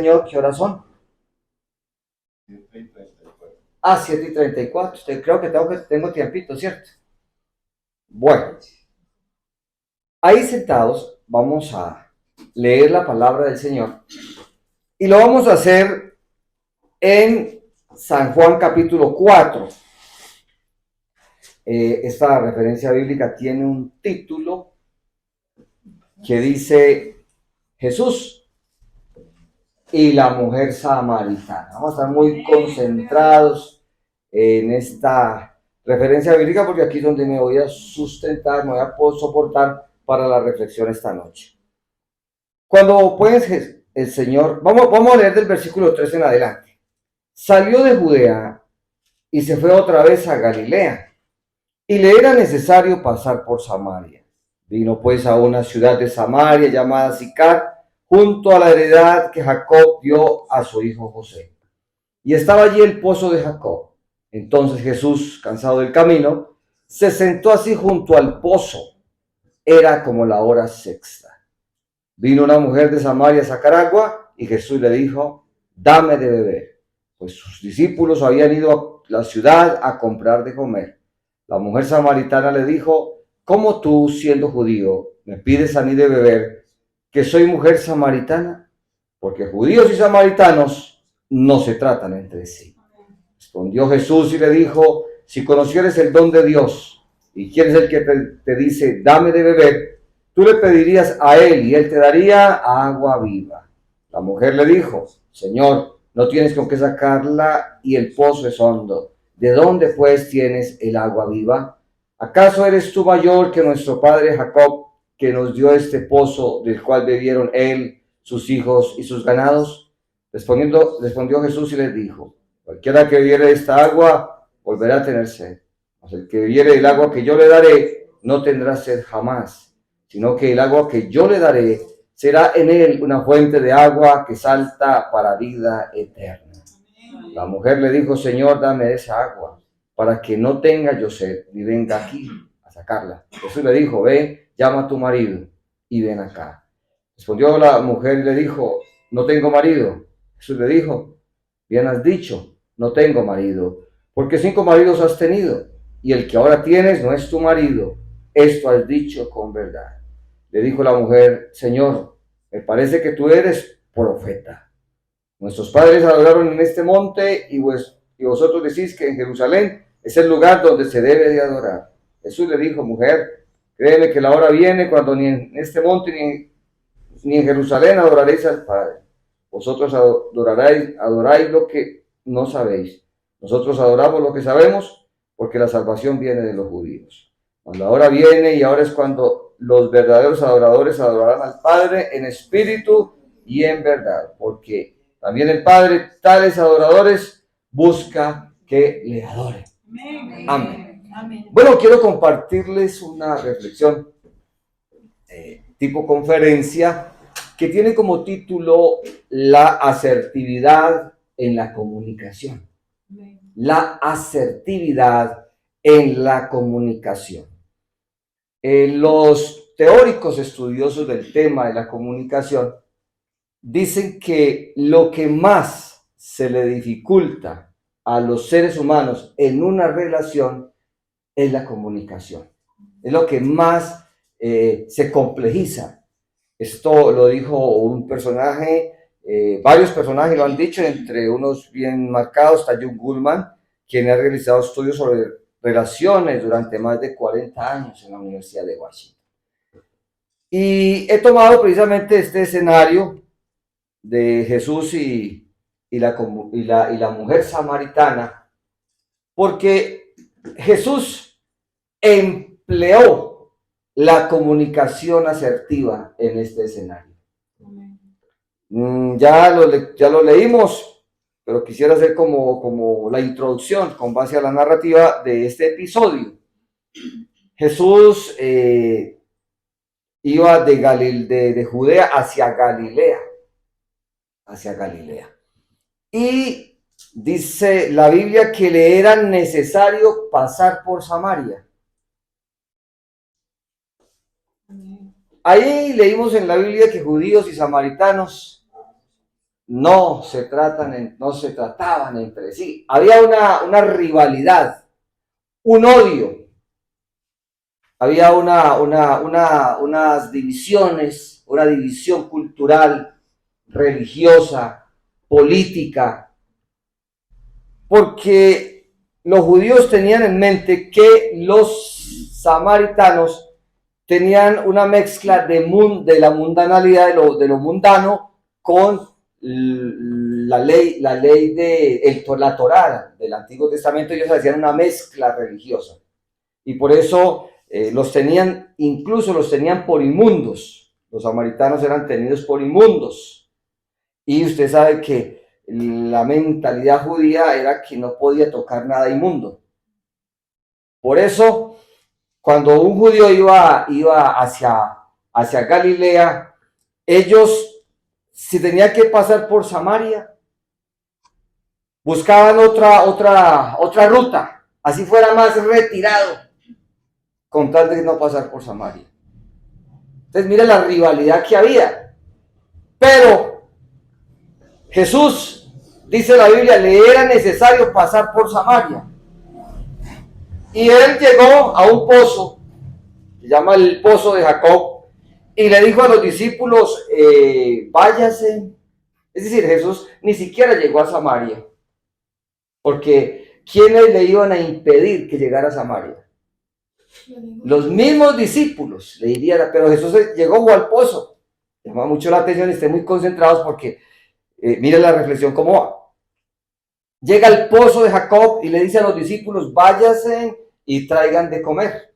Señor, ¿qué horas son? 7:34. Creo que tengo tiempito, ¿cierto? Bueno, ahí sentados vamos a leer la palabra del Señor y lo vamos a hacer en San Juan capítulo 4. Esta referencia bíblica tiene un título que dice Jesús y la mujer samaritana. Vamos a estar muy concentrados en esta referencia bíblica porque aquí es donde me voy a sustentar, me voy a soportar para la reflexión esta noche. Cuando pues el Señor, vamos a leer del versículo 3 en adelante. Salió de Judea y se fue otra vez a Galilea, y le era necesario pasar por Samaria. Vino pues a una ciudad de Samaria llamada Sicar, junto a la heredad que Jacob dio a su hijo José. Y estaba allí el pozo de Jacob. Entonces Jesús, cansado del camino, se sentó así junto al pozo. Era como la hora sexta. Vino una mujer de Samaria a sacar agua y Jesús le dijo, dame de beber, pues sus discípulos habían ido a la ciudad a comprar de comer. La mujer samaritana le dijo, ¿cómo tú, siendo judío, me pides a mí de beber, que soy mujer samaritana? Porque judíos y samaritanos no se tratan entre sí. Respondió Jesús y le dijo, si conocieres el don de Dios y quién es el que te dice, dame de beber, tú le pedirías a él y él te daría agua viva. La mujer le dijo, Señor, no tienes con qué sacarla y el pozo es hondo. ¿De dónde pues tienes el agua viva? ¿Acaso eres tú mayor que nuestro padre Jacob, que nos dio este pozo del cual bebieron él, sus hijos y sus ganados? Respondió Jesús y les dijo, cualquiera que bebiere de esta agua volverá a tener sed, mas el que bebiere del agua que yo le daré no tendrá sed jamás, sino que el agua que yo le daré será en él una fuente de agua que salta para vida eterna. La mujer le dijo, Señor, dame esa agua, para que no tenga yo sed, ni venga aquí a sacarla. Jesús le dijo, ve, llama a tu marido y ven acá. Respondió la mujer y le dijo, no tengo marido. Jesús le dijo, bien has dicho, no tengo marido, porque 5 maridos has tenido, y el que ahora tienes no es tu marido. Esto has dicho con verdad. Le dijo la mujer, Señor, me parece que tú eres profeta. Nuestros padres adoraron en este monte y vosotros decís que en Jerusalén es el lugar donde se debe de adorar. Jesús le dijo, mujer, créeme que la hora viene cuando ni en este monte ni en Jerusalén adoraréis al Padre. Vosotros adoráis lo que no sabéis. Nosotros adoramos lo que sabemos, porque la salvación viene de los judíos. Cuando la hora viene y ahora es cuando los verdaderos adoradores adorarán al Padre en espíritu y en verdad, porque también el Padre, tales adoradores, busca que le adoren. Amén. Amén. Bueno, quiero compartirles una reflexión tipo conferencia que tiene como título la asertividad en la comunicación. La asertividad en la comunicación. Los teóricos estudiosos del tema de la comunicación dicen que lo que más se le dificulta a los seres humanos en una relación es la comunicación. Es lo que más se complejiza. Esto lo dijo un personaje, varios personajes lo han dicho, entre unos bien marcados está John Goodman, quien ha realizado estudios sobre relaciones durante más de 40 años en la Universidad de Washington. Y he tomado precisamente este escenario de Jesús y la mujer samaritana, porque Jesús empleó la comunicación asertiva en este escenario. Ya lo leímos, pero quisiera hacer como la introducción con base a la narrativa de este episodio. Jesús iba de Judea hacia Galilea. Y dice la Biblia que le era necesario pasar por Samaria. Ahí leímos en la Biblia que judíos y samaritanos no se trataban entre sí. Había una rivalidad, un odio. Había unas divisiones, una división cultural, religiosa, política, porque los judíos tenían en mente que los samaritanos tenían una mezcla de la mundanalidad, de lo mundano, con la ley la Torá del Antiguo Testamento. Ellos hacían una mezcla religiosa. Y por eso incluso los tenían por inmundos. Los samaritanos eran tenidos por inmundos. Y usted sabe que la mentalidad judía era que no podía tocar nada inmundo. Por eso, cuando un judío iba hacia Galilea, ellos, si tenía que pasar por Samaria, buscaban otra ruta, así fuera más retirado, con tal de no pasar por Samaria. Entonces, mira la rivalidad que había. Pero Jesús, dice la Biblia, le era necesario pasar por Samaria. Y él llegó a un pozo, se llama el pozo de Jacob, y le dijo a los discípulos, váyase. Es decir, Jesús ni siquiera llegó a Samaria, porque ¿quiénes le iban a impedir que llegara a Samaria? Los mismos discípulos le dirían, pero Jesús llegó al pozo. Llama mucho la atención, estén muy concentrados porque miren la reflexión cómo va. Llega al pozo de Jacob y le dice a los discípulos, váyanse y traigan de comer.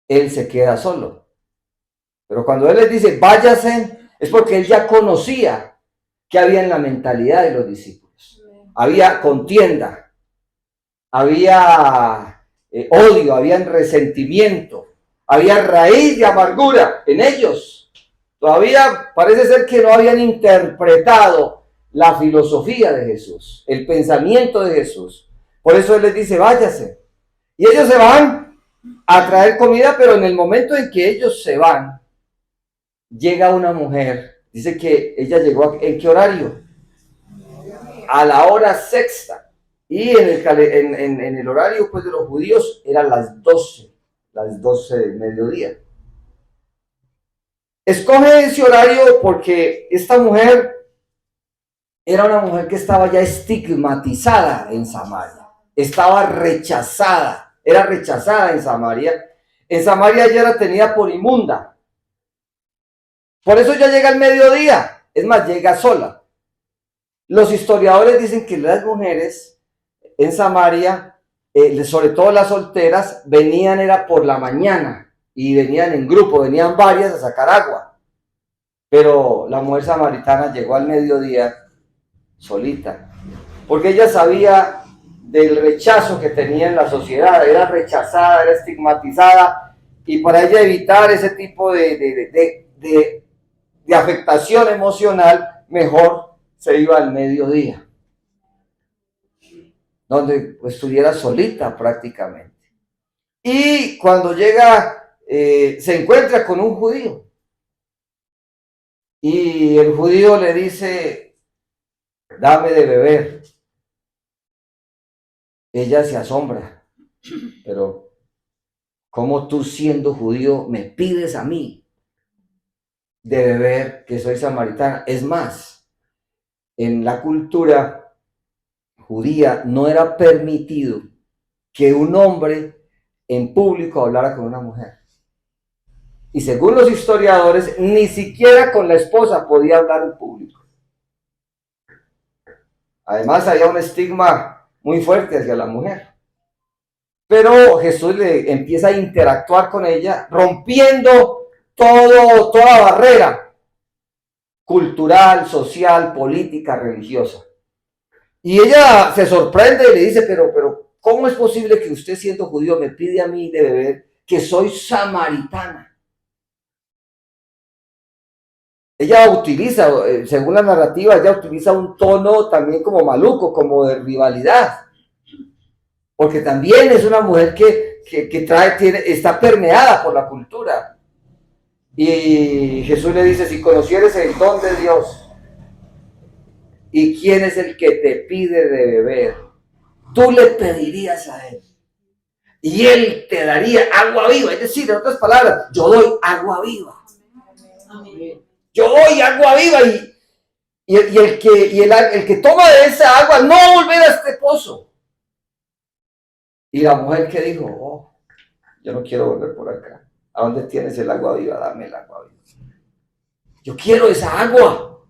Él se queda solo. Pero cuando él les dice, váyanse, es porque él ya conocía que había en la mentalidad de los discípulos. Había contienda, había odio, había resentimiento, había raíz de amargura en ellos. Todavía parece ser que no habían interpretado la filosofía de Jesús, el pensamiento de Jesús. Por eso él les dice, váyase. Y ellos se van a traer comida, pero en el momento en que ellos se van, llega una mujer. Dice que ella llegó, ¿en qué horario? A la hora sexta. Y en el horario pues, de los judíos eran las 12 del mediodía. Escoge ese horario porque esta mujer era una mujer que estaba ya estigmatizada en Samaria. Estaba rechazada, era rechazada en Samaria. En Samaria ella era tenida por inmunda. Por eso ya llega al mediodía, es más, llega sola. Los historiadores dicen que las mujeres en Samaria, sobre todo las solteras, venían era por la mañana y venían en grupo, venían varias a sacar agua. Pero la mujer samaritana llegó al mediodía solita, porque ella sabía del rechazo que tenía en la sociedad, era rechazada, era estigmatizada, y para ella evitar ese tipo de afectación emocional, mejor se iba al mediodía, donde estuviera solita prácticamente. Y cuando llega, se encuentra con un judío, y el judío le dice, dame de beber. Ella se asombra, pero ¿cómo tú siendo judío me pides a mí de beber, que soy samaritana? Es más, en la cultura judía no era permitido que un hombre en público hablara con una mujer. Y según los historiadores, ni siquiera con la esposa podía hablar en público. Además, había un estigma muy fuerte hacia la mujer. Pero Jesús le empieza a interactuar con ella, rompiendo toda barrera cultural, social, política, religiosa. Y ella se sorprende y le dice, pero ¿cómo es posible que usted siendo judío me pide a mí de beber, que soy samaritana? Ella utiliza, según la narrativa, ella utiliza un tono también como maluco, como de rivalidad. Porque también es una mujer que está permeada por la cultura. Y Jesús le dice, si conocieres el don de Dios ¿Y quién es el que te pide de beber? Tú le pedirías a él y él te daría agua viva. Es decir, en otras palabras, yo doy agua viva. Yo doy agua viva y el que toma de esa agua no va a volver a este pozo. Y la mujer que dijo, oh, yo no quiero volver por acá. ¿A dónde tienes el agua viva? Dame el agua viva. Yo quiero esa agua.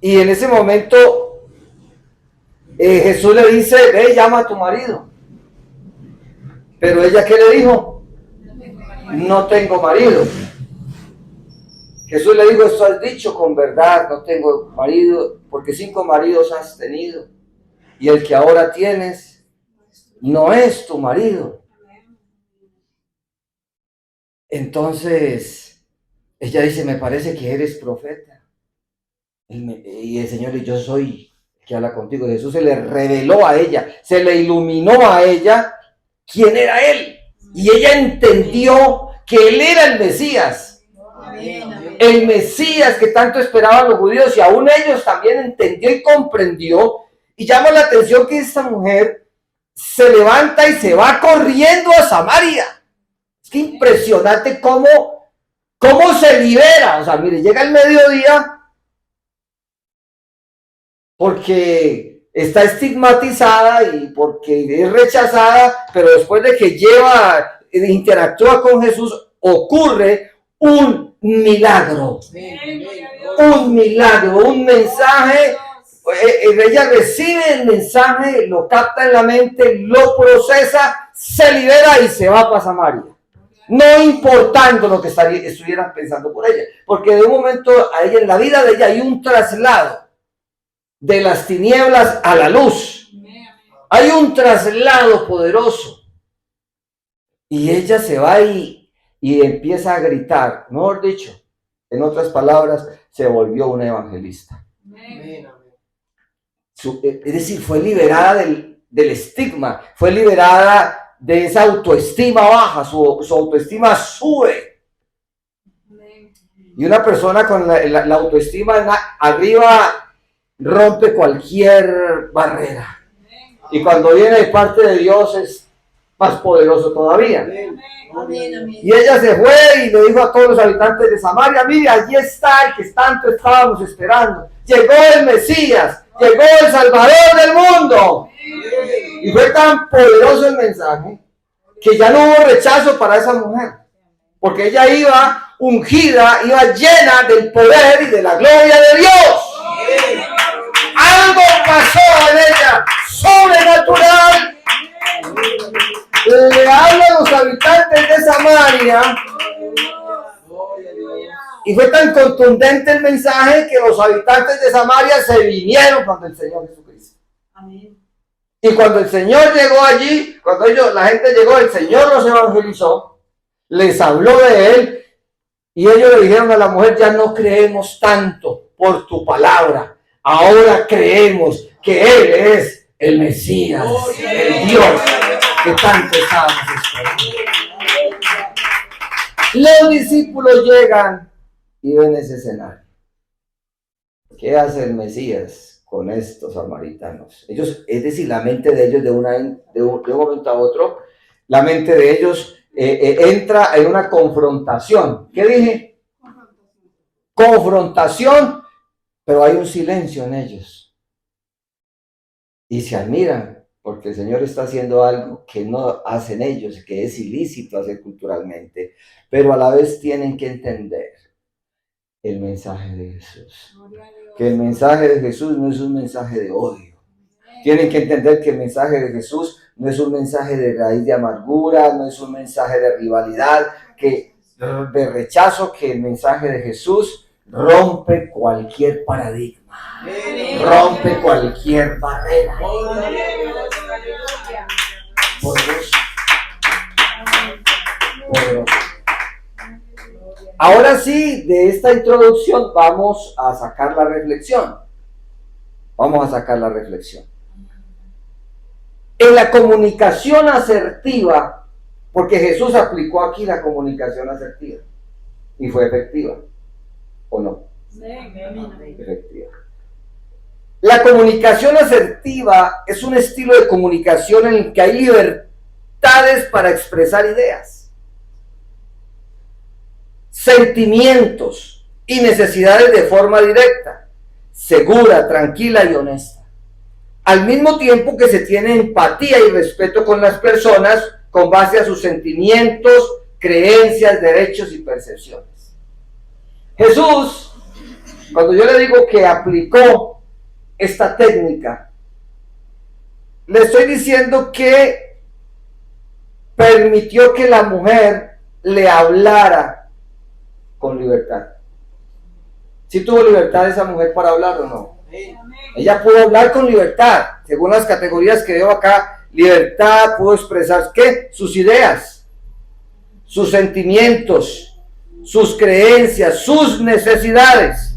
Y en ese momento Jesús le dice, ve, llama a tu marido. Pero ella, ¿qué le dijo? No tengo marido. Jesús le dijo, esto has dicho con verdad, no tengo marido, porque 5 maridos has tenido. Y el que ahora tienes no es tu marido. Entonces, ella dice, me parece que eres profeta. Y el Señor dice, yo soy el que habla contigo. Jesús se le reveló a ella, se le iluminó a ella quién era él. Y ella entendió que él era el Mesías. El Mesías que tanto esperaban los judíos, y aún ellos también entendió y comprendió. Y llama la atención que esta mujer se levanta y se va corriendo a Samaria. Es que impresionante cómo se libera. O sea, mire, llega el mediodía porque está estigmatizada y porque es rechazada, pero después de que interactúa con Jesús, ocurre un milagro. Un milagro, un mensaje. Ella recibe el mensaje, lo capta en la mente, lo procesa, se libera y se va para Samaria. No importando lo que estuvieran pensando por ella, porque de un momento a ella, en la vida de ella, hay un traslado de las tinieblas a la luz. Hay un traslado poderoso. Y ella se va y empieza a gritar. Mejor dicho, en otras palabras, se volvió una evangelista. Es decir, fue liberada del estigma, fue liberada de esa autoestima baja, su autoestima sube. Y una persona con la autoestima arriba rompe cualquier barrera. Y cuando viene de parte de Dios es más poderoso todavía. Y ella se fue y le dijo a todos los habitantes de Samaria, mire, allí está el que tanto estábamos esperando. Llegó el Mesías, llegó el Salvador del mundo. Y fue tan poderoso el mensaje que ya no hubo rechazo para esa mujer, porque ella iba ungida, iba llena del poder y de la gloria de Dios. Algo pasó en ella, sobrenatural. Le habla a los habitantes de Samaria y fue tan contundente el mensaje que los habitantes de Samaria se vinieron cuando el Señor Jesucristo. Y cuando el Señor llegó allí, cuando la gente llegó, el Señor los evangelizó, les habló de él y ellos le dijeron a la mujer, ya no creemos tanto por tu palabra, ahora creemos que él es el Mesías, el Dios que tanto estábamos esperando. Los discípulos llegan y ven ese escenario. ¿Qué hace el Mesías con estos samaritanos? Ellos, es decir, la mente de ellos de un momento a otro, la mente de ellos entra en una confrontación. ¿Qué dije? Confrontación, pero hay un silencio en ellos. Y se admiran, porque el Señor está haciendo algo que no hacen ellos, que es ilícito hacer culturalmente, pero a la vez tienen que entender el mensaje de Jesús. Que el mensaje de Jesús no es un mensaje de odio. Tienen que entender que el mensaje de Jesús no es un mensaje de raíz de amargura, no es un mensaje de rivalidad, de rechazo, que el mensaje de Jesús rompe cualquier paradigma, rompe cualquier barrera. Poderoso. Poderoso. Ahora sí, de esta introducción vamos a sacar la reflexión. Vamos a sacar la reflexión. En la comunicación asertiva, porque Jesús aplicó aquí la comunicación asertiva y fue efectiva, ¿o no? Efectiva. La comunicación asertiva es un estilo de comunicación en el que hay libertades para expresar ideas, sentimientos y necesidades de forma directa, segura, tranquila y honesta. Al mismo tiempo que se tiene empatía y respeto con las personas con base a sus sentimientos, creencias, derechos y percepciones. Jesús, cuando yo le digo que aplicó esta técnica, le estoy diciendo que permitió que la mujer le hablara con libertad. ¿Sí tuvo libertad esa mujer para hablar o no? Ella pudo hablar con libertad, según las categorías que veo acá. Libertad, pudo expresar ¿qué? Sus ideas, sus sentimientos, sus creencias, sus necesidades.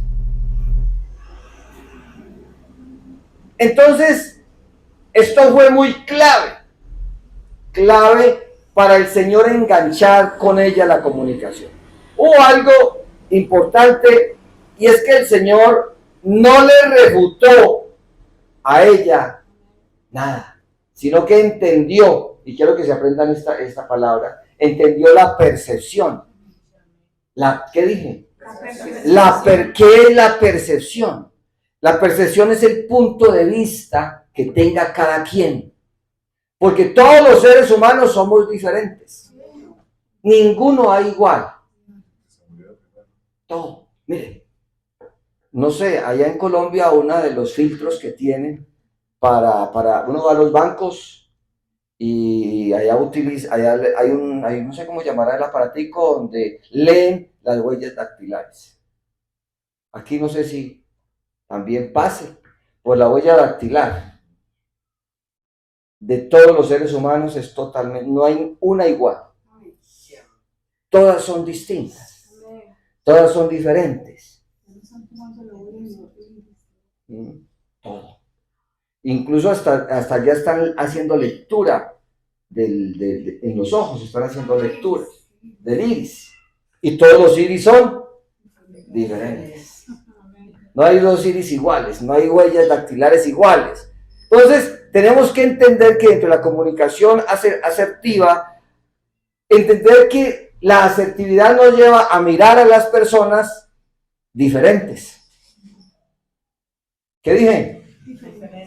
Entonces, esto fue muy clave para el Señor enganchar con ella la comunicación. Hubo algo importante, y es que el Señor no le refutó a ella nada, sino que entendió, y quiero que se aprendan esta palabra, entendió la percepción. ¿Qué dije? ¿Qué es la percepción? La percepción es el punto de vista que tenga cada quien, porque todos los seres humanos somos diferentes, ninguno hay igual. Todo, mire, no sé, allá en Colombia uno de los filtros que tienen para uno va a los bancos y allá hay no sé cómo llamará el aparatico donde leen las huellas dactilares. Aquí no sé si también pase por la huella dactilar de todos los seres humanos, es totalmente, no hay una igual. Todas son distintas, todas son diferentes. Todo. Incluso hasta ya están haciendo lectura en los ojos, están haciendo lectura del iris. Y todos los iris son diferentes. No hay dos iris iguales, no hay huellas dactilares iguales. Entonces, tenemos que entender que dentro de la comunicación asertiva, entender que la asertividad nos lleva a mirar a las personas diferentes. ¿Qué dije?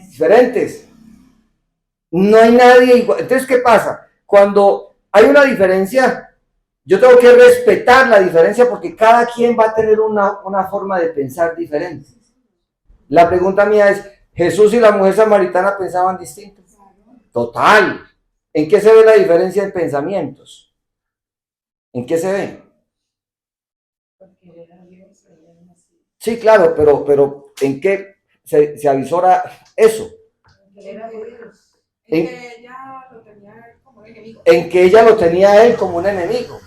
Diferentes. No hay nadie igual. Entonces, ¿qué pasa? Cuando hay una diferencia, yo tengo que respetar la diferencia porque cada quien va a tener una forma de pensar diferente. La pregunta mía es, ¿Jesús y la mujer samaritana pensaban distinto? Total. ¿En qué se ve la diferencia en pensamientos? ¿En qué se ve? Sí, claro, pero ¿en qué se avisora eso? En que ella lo tenía a él como un enemigo.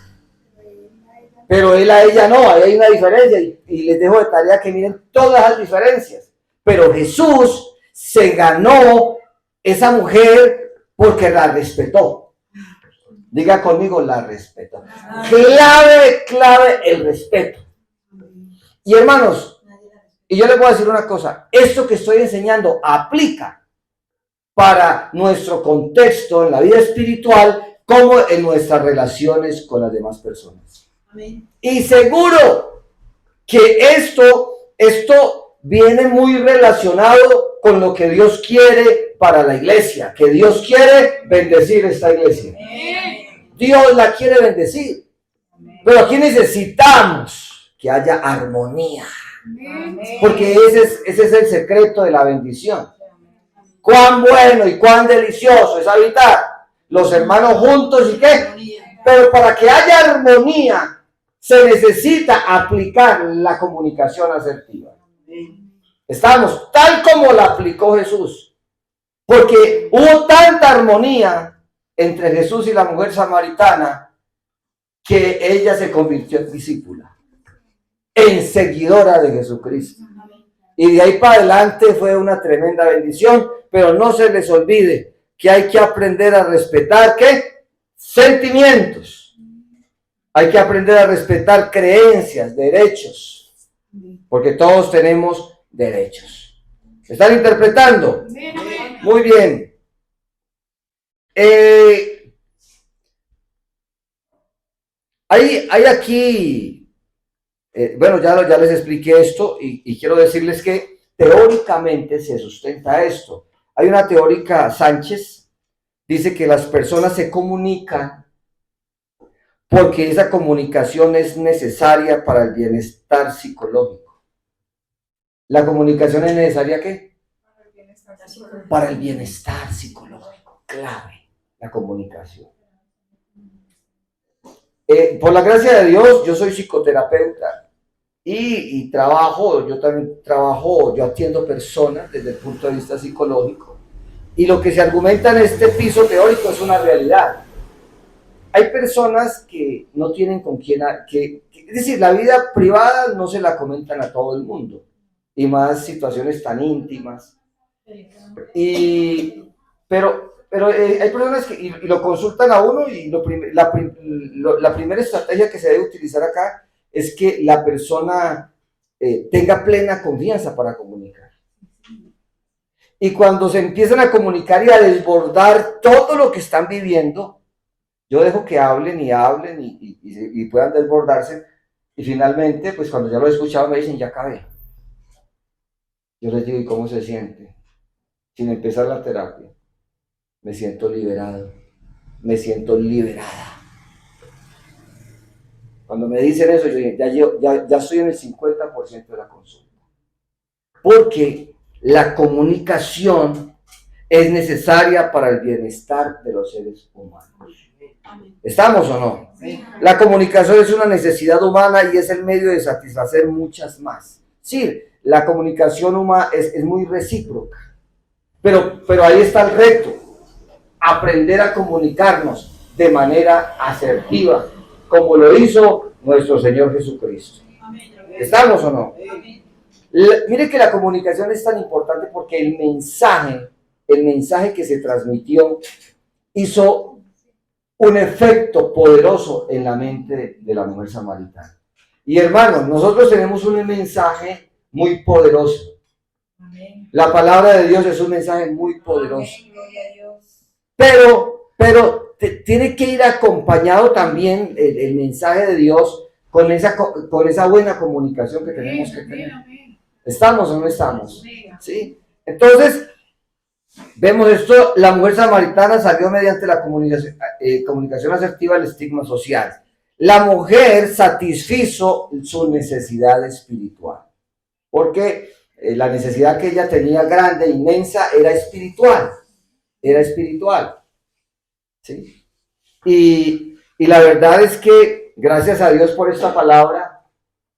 Pero él a ella no, ahí hay una diferencia y les dejo de tarea que miren todas las diferencias. Pero Jesús se ganó esa mujer porque la respetó. Diga conmigo, la respetó. Clave el respeto. Y hermanos, y yo les voy a decir una cosa, esto que estoy enseñando aplica para nuestro contexto en la vida espiritual como en nuestras relaciones con las demás personas. Amén. Y seguro que esto viene muy relacionado con lo que Dios quiere para la iglesia, que Dios quiere bendecir esta iglesia. Amén. Dios la quiere bendecir. Amén. Pero aquí necesitamos que haya armonía. Amén. Porque ese es el secreto de la bendición. Cuán bueno y cuán delicioso es habitar los hermanos juntos y qué. Pero para que haya armonía se necesita aplicar la comunicación asertiva. Estamos tal como la aplicó Jesús. Porque hubo tanta armonía entre Jesús y la mujer samaritana que ella se convirtió en discípula, en seguidora de Jesucristo. Y de ahí para adelante fue una tremenda bendición, pero no se les olvide que hay que aprender a respetar, ¿qué? Sentimientos. Hay que aprender a respetar creencias, derechos, porque todos tenemos derechos. ¿Están interpretando? Muy bien. Hay aquí, bueno, ya les expliqué esto y quiero decirles que teóricamente se sustenta esto. Hay una teórica, Sánchez, dice que las personas se comunican porque esa comunicación es necesaria para el bienestar psicológico. ¿La comunicación es necesaria qué? Para el bienestar psicológico. Clave, la comunicación. Por la gracia de Dios, yo soy psicoterapeuta y yo también trabajo, yo atiendo personas desde el punto de vista psicológico. Y lo que se argumenta en este piso teórico es una realidad. Hay personas que no tienen con quién, es decir, la vida privada no se la comentan a todo el mundo, y más situaciones tan íntimas. Pero hay personas que y lo consultan a uno y la primera estrategia que se debe utilizar acá es que la persona tenga plena confianza para comunicar. Y cuando se empiezan a comunicar y a desbordar todo lo que están viviendo, yo dejo que hablen y puedan desbordarse. Y finalmente, pues cuando ya lo he escuchado, me dicen, ya acabé. Yo les digo, ¿y cómo se siente? Sin empezar la terapia. Me siento liberado. Me siento liberada. Cuando me dicen eso, ya estoy en el 50% de la consulta. Porque la comunicación es necesaria para el bienestar de los seres humanos. ¿Estamos o no? La comunicación es una necesidad humana y es el medio de satisfacer muchas más. Sí, la comunicación humana es muy recíproca. Pero ahí está el reto. Aprender a comunicarnos de manera asertiva, como lo hizo nuestro Señor Jesucristo. ¿Estamos o no? Mire que la comunicación es tan importante porque el mensaje que se transmitió hizo un efecto poderoso en la mente de la mujer samaritana. Y hermanos, nosotros tenemos un mensaje muy poderoso. La palabra de Dios es un mensaje muy poderoso. Pero tiene que ir acompañado también el mensaje de Dios con esa buena comunicación que tenemos que tener. ¿Estamos o no estamos? ¿Sí? Entonces, vemos esto, la mujer samaritana salió mediante la comunicación asertiva al estigma social. La mujer satisfizo su necesidad espiritual, porque la necesidad que ella tenía grande, inmensa, era espiritual. ¿Sí? Y la verdad es que, gracias a Dios por esta palabra,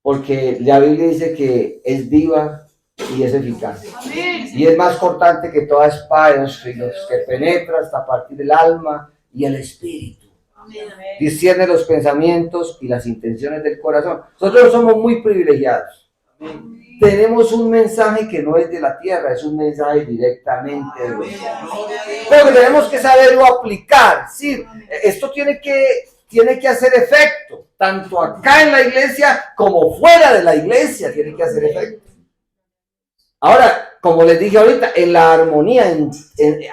porque la Biblia dice que es viva y es eficaz. Amén. Y es más cortante que toda espada de dos filos, que penetra hasta partir del alma y el espíritu. Amén. Discierne los pensamientos y las intenciones del corazón. Nosotros somos muy privilegiados. Amén. Tenemos un mensaje que no es de la tierra, es un mensaje directamente de Dios. Pero tenemos que saberlo aplicar. Sí, esto tiene que hacer efecto, tanto acá en la iglesia como fuera de la iglesia tiene que hacer efecto. Ahora, como les dije ahorita, en la armonía,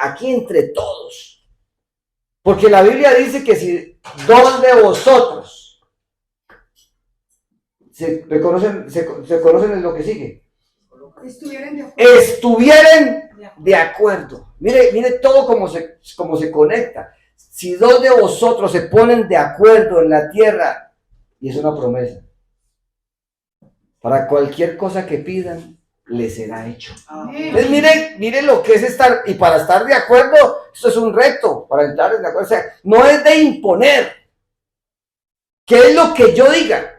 aquí entre todos. Porque la Biblia dice que si dos de vosotros se conocen en lo que sigue, estuvieran de acuerdo. Mire todo como se conecta. Si dos de vosotros se ponen de acuerdo en la tierra, y es una promesa, para cualquier cosa que pidan, les será hecho. Entonces mire lo que es estar, y para estar de acuerdo, esto es un reto, para entrar en acuerdo, o sea, no es de imponer, ¿qué es lo que yo diga?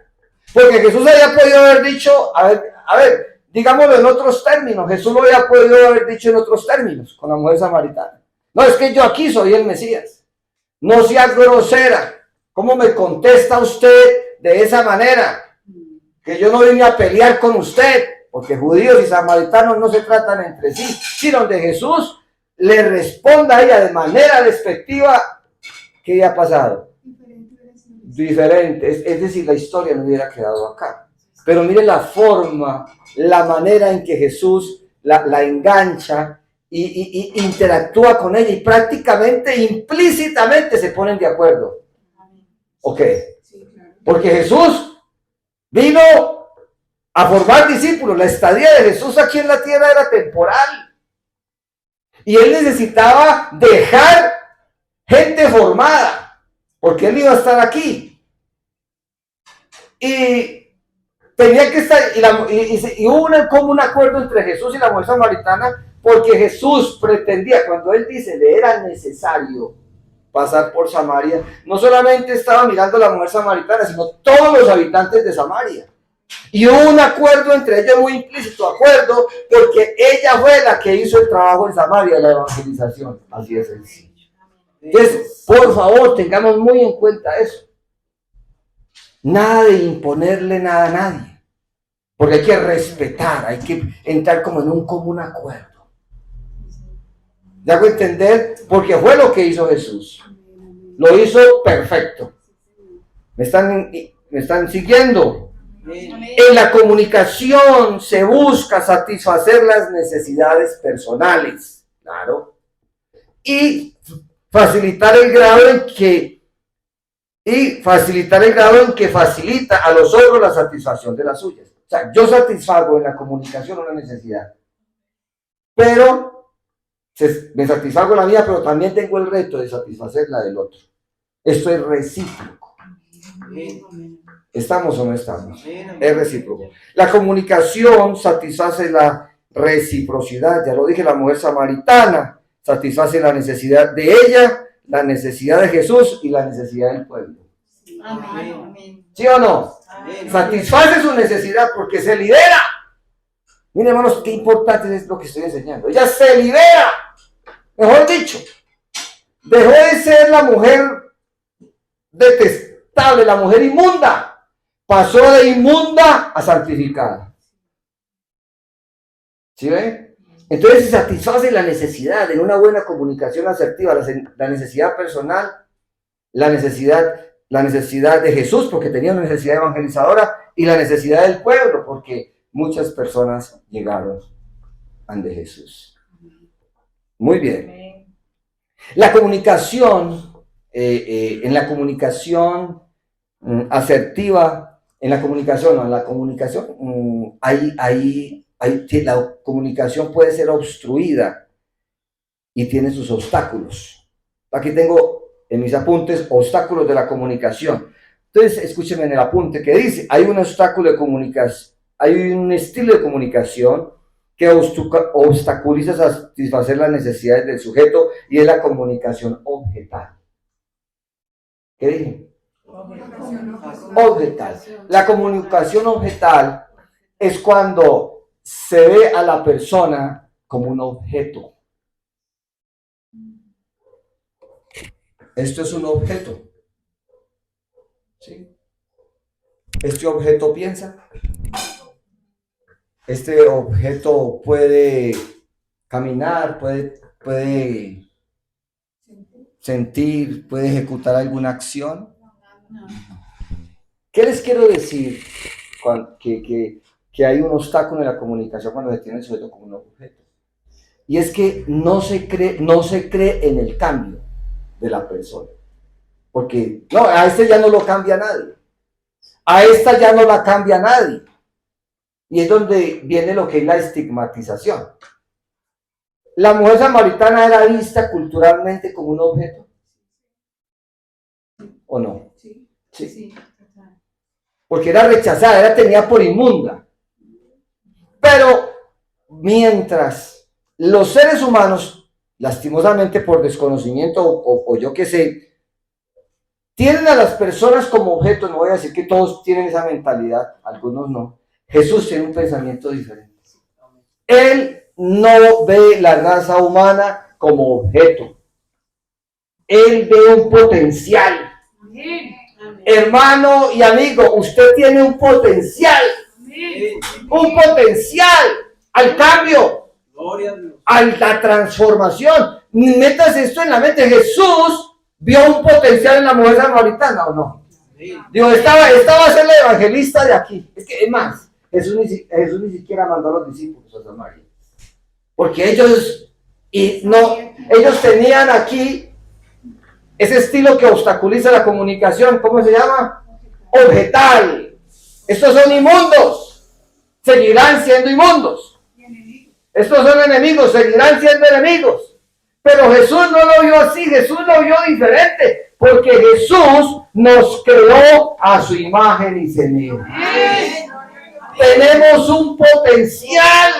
Porque Jesús había podido haber dicho, a ver, digámoslo en otros términos, Jesús lo había podido haber dicho en otros términos, con la mujer samaritana. No, es que yo aquí soy el Mesías. No sea grosera. ¿Cómo me contesta usted de esa manera? Que yo no vine a pelear con usted, porque judíos y samaritanos no se tratan entre sí, sino donde Jesús le responda a ella de manera despectiva, ¿qué ha pasado? Diferente, es decir, la historia no hubiera quedado acá. Pero mire la forma, la manera en que Jesús la engancha y interactúa con ella y prácticamente implícitamente se ponen de acuerdo. Ok, porque Jesús vino a formar discípulos. La estadía de Jesús aquí en la tierra era temporal y él necesitaba dejar gente formada porque él iba a estar aquí y tenía que estar y hubo como un acuerdo entre Jesús y la mujer samaritana, porque Jesús pretendía, cuando él dice le era necesario pasar por Samaria, no solamente estaba mirando a la mujer samaritana, sino todos los habitantes de Samaria. Y hubo un acuerdo entre ellos, muy implícito acuerdo, porque ella fue la que hizo el trabajo en Samaria, la evangelización. Así es sencillo. Entonces, por favor, tengamos muy en cuenta eso. Nada de imponerle nada a nadie, porque hay que respetar, hay que entrar como en un común acuerdo. ¿Me hago entender? Porque fue lo que hizo Jesús. Lo hizo perfecto. ¿Me están siguiendo? En la comunicación se busca satisfacer las necesidades personales, claro, y facilitar el grado en que facilita a los otros la satisfacción de las suyas. O sea, yo satisfago en la comunicación una necesidad, pero me satisfago la mía, pero también tengo el reto de satisfacer la del otro. Esto es recíproco. ¿Estamos o no estamos? Es recíproco. La comunicación satisface la reciprocidad. Ya lo dije, la mujer samaritana satisface la necesidad de ella, la necesidad de Jesús y la necesidad del pueblo. Amén. ¿Sí o no? Amén. Satisface su necesidad porque se libera. Miren, hermanos, qué importante es lo que estoy enseñando. Ella se libera. Mejor dicho, dejó de ser la mujer detestable, la mujer inmunda. Pasó de inmunda a santificada. ¿Sí ven? Entonces se satisface la necesidad de una buena comunicación asertiva, la necesidad personal, la necesidad de Jesús, porque tenía una necesidad evangelizadora, y la necesidad del pueblo, porque muchas personas llegaron ante Jesús. Muy bien. La comunicación, en la comunicación asertiva, la comunicación, la comunicación puede ser obstruida y tiene sus obstáculos. Aquí tengo en mis apuntes obstáculos de la comunicación. Entonces, escúchenme en el apunte que dice, hay un obstáculo de comunicación, hay un estilo de comunicación que obstaculiza satisfacer las necesidades del sujeto y es la comunicación objetal. ¿Qué dije? Objetal. La comunicación objetal es cuando se ve a la persona como un objeto. Esto es un objeto. ¿Sí? Este objeto piensa. Este objeto puede caminar, puede sentir, puede ejecutar alguna acción. ¿Qué les quiero decir? Que hay un obstáculo en la comunicación cuando se tiene el sujeto como un objeto. Y es que no se cree en el cambio de la persona. Porque no, a este ya no lo cambia nadie. A esta ya no la cambia nadie. Y es donde viene lo que es la estigmatización. La mujer samaritana era vista culturalmente como un objeto. ¿O no? Sí. Porque era rechazada, era tenida por inmunda. Pero mientras los seres humanos, lastimosamente por desconocimiento o yo qué sé, tienen a las personas como objeto, no voy a decir que todos tienen esa mentalidad, algunos no. Jesús tiene un pensamiento diferente. Él no ve la raza humana como objeto. Él ve un potencial. Amén. Hermano y amigo, usted tiene un potencial. Amén. Un potencial al cambio, a la transformación. Métase esto en la mente. Jesús vio un potencial en la mujer samaritana, ¿o no? Digo, esta va a ser la evangelista de aquí. Es que es más, Jesús ni siquiera mandó a los discípulos a Samaria. Porque ellos tenían aquí ese estilo que obstaculiza la comunicación. ¿Cómo se llama? Objetal. Estos son inmundos. Seguirán siendo inmundos. Estos son enemigos, seguirán siendo enemigos. Pero Jesús no lo vio así, Jesús lo vio diferente. Porque Jesús nos creó a su imagen y semejanza. Tenemos un potencial.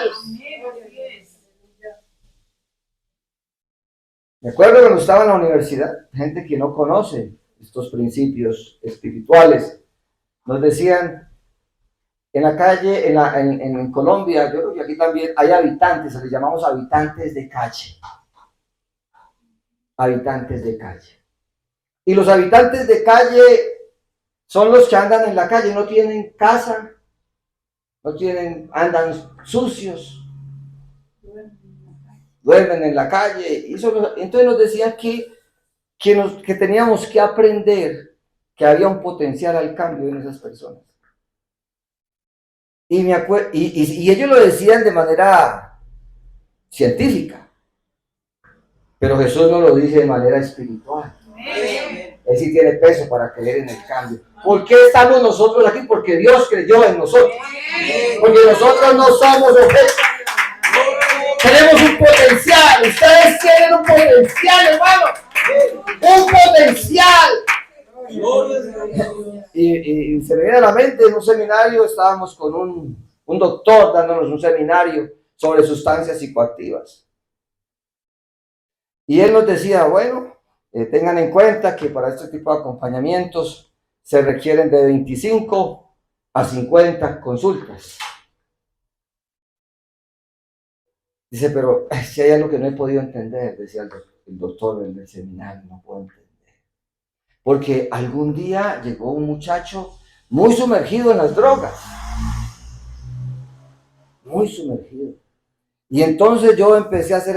Me acuerdo cuando estaba en la universidad, gente que no conoce estos principios espirituales, nos decían, en la calle, en Colombia, yo creo que aquí también hay habitantes, les llamamos habitantes de calle. Habitantes de calle. Y los habitantes de calle son los que andan en la calle, no tienen casa, andan sucios, duermen en la calle. Entonces nos decían que teníamos que aprender que había un potencial al cambio en esas personas. Y ellos lo decían de manera científica, pero Jesús no lo dice de manera espiritual. Él sí tiene peso para creer en el cambio. ¿Por qué estamos nosotros aquí? Porque Dios creyó en nosotros. Porque nosotros no somos objetos. Tenemos un potencial. Ustedes tienen un potencial, hermano. Un potencial. Y se me viene a la mente, en un seminario estábamos con un doctor dándonos un seminario sobre sustancias psicoactivas. Y él nos decía, bueno, tengan en cuenta que para este tipo de acompañamientos se requieren de 25 a 50 consultas. Dice, pero si hay algo que no he podido entender, decía el doctor del seminario, no puedo entender. Porque algún día llegó un muchacho muy sumergido en las drogas. Muy sumergido. Y entonces yo empecé a hacer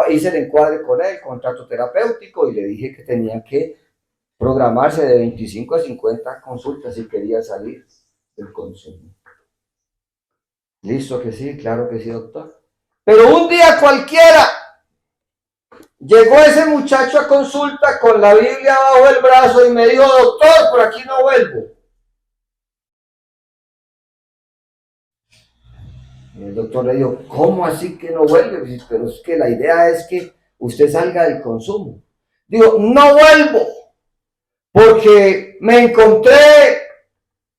hice el encuadre con él, contrato terapéutico, y le dije que tenía que programarse de 25 a 50 consultas si quería salir del consumo. ¿Listo que sí? Claro que sí, doctor. Pero un día cualquiera llegó ese muchacho a consulta con la Biblia bajo el brazo y me dijo, doctor, por aquí no vuelvo. Y el doctor le dijo, ¿cómo así que no vuelve? Pero es que la idea es que usted salga del consumo. Digo, no vuelvo, porque me encontré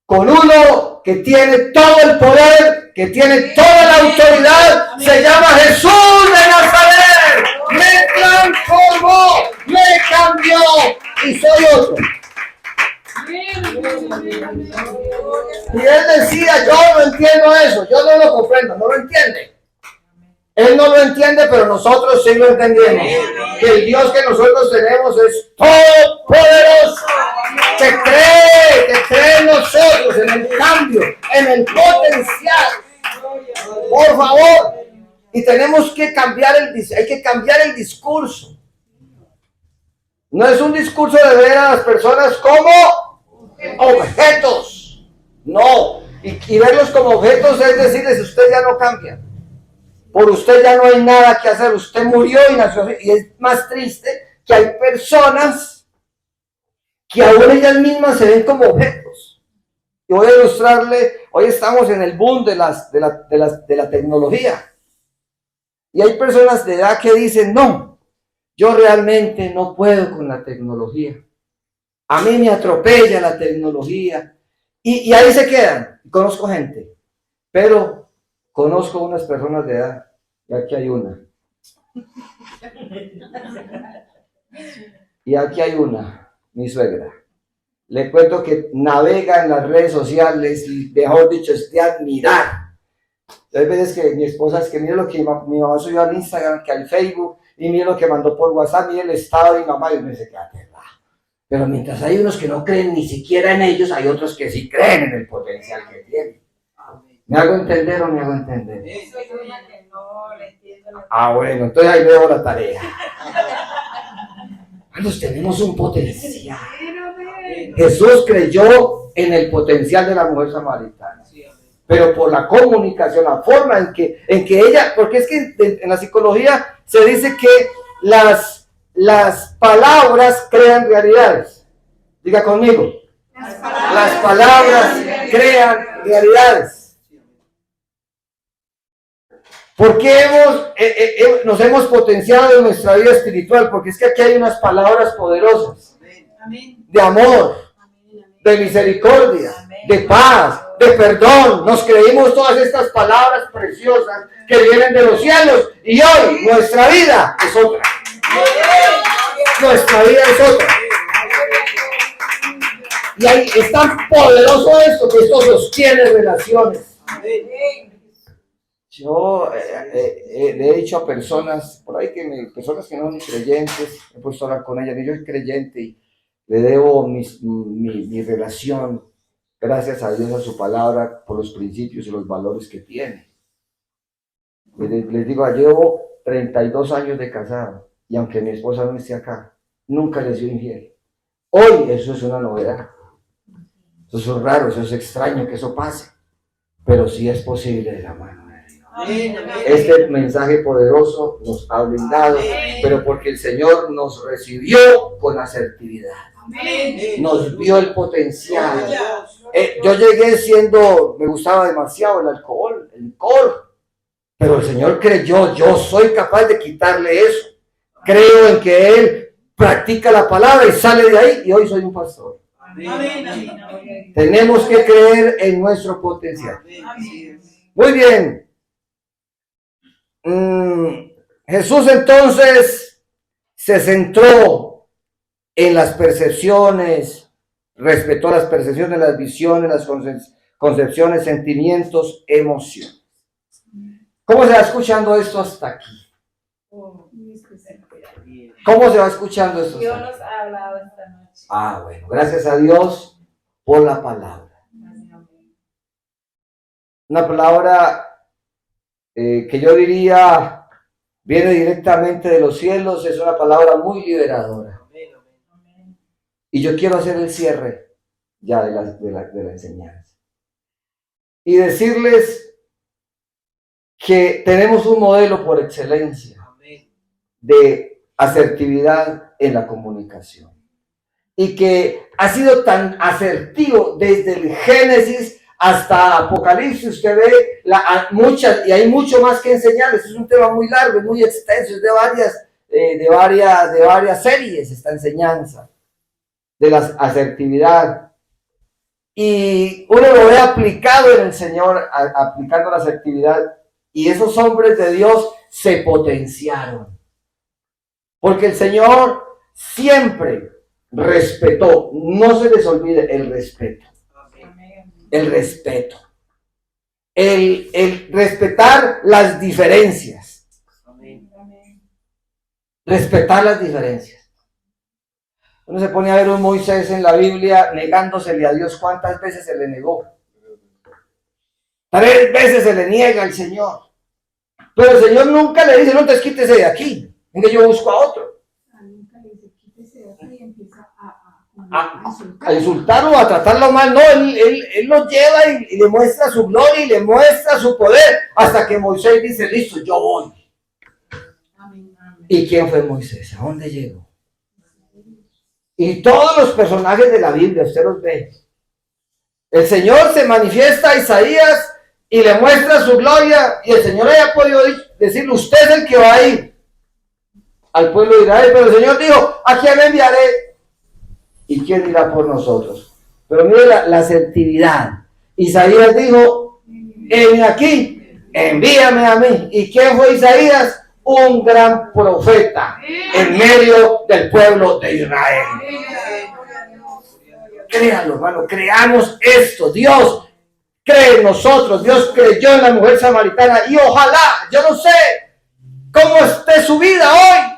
con uno que tiene todo el poder, que tiene toda la autoridad, se llama Jesús de Nazaret. Me transformó, me cambió y soy otro. Y él decía, yo no entiendo eso, yo no lo comprendo, no lo entiende. Él no lo entiende, pero nosotros sí lo entendemos. Que el Dios que nosotros tenemos es todopoderoso, que cree en nosotros, en el cambio, en el potencial. Por favor, y tenemos que hay que cambiar el discurso. No es un discurso de ver a las personas como objetos, no, y verlos como objetos es decirles, usted ya no cambia, por usted ya no hay nada que hacer, usted murió y nació. Y es más triste que hay personas que aún ellas mismas se ven como objetos. Y voy a ilustrarle, hoy estamos en el boom de la tecnología, y hay personas de edad que dicen, no, yo realmente no puedo con la tecnología. A mí me atropella la tecnología. Y ahí se quedan. Conozco gente. Pero conozco unas personas de edad. Y aquí hay una. Y aquí hay una, mi suegra. Le cuento que navega en las redes sociales y, mejor dicho, es de admirar. Hay veces que mi esposa es que mire lo que mi mamá subió al Instagram, que al Facebook, y mire lo que mandó por WhatsApp, mire el estado de mi mamá, y me dice, quédate. Pero mientras hay unos que no creen ni siquiera en ellos, hay otros que sí creen en el potencial que tienen. ¿Me hago entender o me hago entender? Bueno, entonces ahí veo la tarea. Nosotros tenemos un potencial. Jesús creyó en el potencial de la mujer samaritana. pero por la comunicación, la forma en que ella, porque es que en la psicología se dice que las palabras crean realidades. Diga conmigo. Las palabras crean realidades. ¿Por qué nos hemos potenciado en nuestra vida espiritual? Porque es que aquí hay unas palabras poderosas de amor, de misericordia, de paz, de perdón. Nos creímos todas estas palabras preciosas que vienen de los cielos y hoy nuestra vida es otra. Nuestra vida es otra. Y ahí es tan poderoso esto que esto sostiene relaciones. Yo le he dicho a personas por ahí personas que no son creyentes, he puesto a hablar con ellas, y yo soy creyente y le debo mi relación, gracias a Dios, a su palabra, por los principios y los valores que tiene. Les digo, llevo 32 años de casado y aunque mi esposa no esté acá, nunca les dio infiel. Hoy eso es una novedad. Eso es raro, eso es extraño que eso pase, pero sí es posible de la mano de Dios. Este mensaje poderoso nos ha blindado, pero porque el Señor nos recibió con asertividad. Nos vio el potencial. Yo llegué me gustaba demasiado el alcohol, el licor, pero el Señor creyó, yo soy capaz de quitarle eso. Creo en que Él practica la palabra y sale de ahí y hoy soy un pastor. Tenemos que creer en nuestro potencial. Muy bien. Jesús entonces se centró en las percepciones, respetó las percepciones, las visiones, las concepciones, sentimientos, emociones. ¿Cómo se va escuchando esto hasta aquí? ¿Cómo se va escuchando esto? Dios nos ha hablado esta noche. Bueno, gracias a Dios por la palabra. Una palabra que yo diría viene directamente de los cielos, es una palabra muy liberadora. Y yo quiero hacer el cierre ya de la enseñanza. Y decirles que tenemos un modelo por excelencia de asertividad en la comunicación. Y que ha sido tan asertivo desde el Génesis hasta Apocalipsis. Usted ve muchas, y hay mucho más que enseñarles. Es un tema muy largo, es muy extenso, es de varias series esta enseñanza de la asertividad. Y uno lo ve aplicado en el Señor, aplicando la asertividad, y esos hombres de Dios se potenciaron. Porque el Señor siempre respetó, no se les olvide el respeto. El respeto. El respetar las diferencias. Respetar las diferencias. Uno se pone a ver un Moisés en la Biblia negándosele a Dios. ¿Cuántas veces se le negó? 3 veces se le niega al Señor. Pero el Señor nunca le dice, no te quítese de aquí. Venga, yo busco a otro. A insultarlo, a tratarlo mal. No, él lo lleva y le muestra su gloria y le muestra su poder hasta que Moisés dice, listo, yo voy. Amén, amén. ¿Y quién fue Moisés? ¿A dónde llegó? Y todos los personajes de la Biblia, usted los ve. El Señor se manifiesta a Isaías y le muestra su gloria, y el Señor haya podido decirle, usted es el que va a ir al pueblo de Israel, pero el Señor dijo, ¿a quién enviaré? ¿Y quién irá por nosotros? Pero mire la asertividad. Isaías dijo, heme aquí, envíame a mí. ¿Y quién fue Isaías? Un gran profeta en medio del pueblo de Israel. Créanlo, hermano, creamos esto. Dios cree en nosotros. Dios creyó en la mujer samaritana y ojalá, yo no sé cómo esté su vida hoy.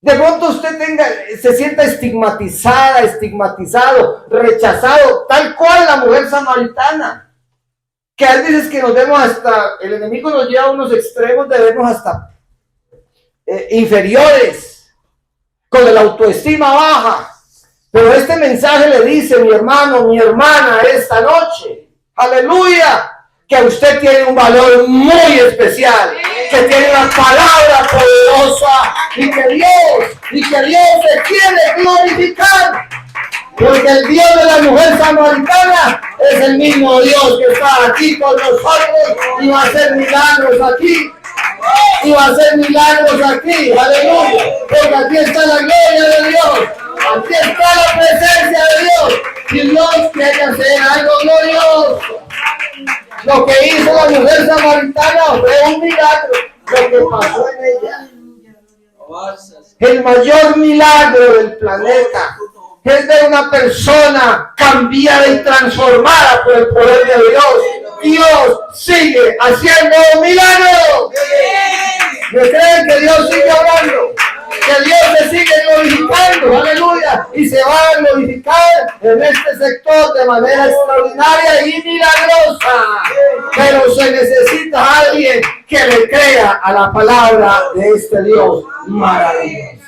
De pronto usted se sienta estigmatizado, rechazado, tal cual la mujer samaritana. Que hay veces que nos vemos hasta, el enemigo nos lleva a unos extremos de vernos hasta inferiores, con la autoestima baja. Pero este mensaje le dice, mi hermano, mi hermana, esta noche, Aleluya. Que usted tiene un valor muy especial, que tiene una palabra poderosa y que Dios se quiere glorificar. Porque el Dios de la mujer samaritana es el mismo Dios que está aquí con nosotros y va a hacer milagros aquí. Y va a hacer milagros aquí. Aleluya. Porque aquí está la gloria de Dios. Aquí está la presencia de Dios. Y Dios quiere hacer algo glorioso. Lo que hizo la mujer samaritana fue un milagro. Lo que pasó en ella. El mayor milagro del planeta es de una persona cambiada y transformada por el poder de Dios. Dios sigue haciendo milagros. ¿Me creen que Dios sigue hablando? Que Dios se sigue glorificando, aleluya, y se va a glorificar en este sector de manera extraordinaria y milagrosa. Pero se necesita alguien que le crea a la palabra de este Dios maravilloso.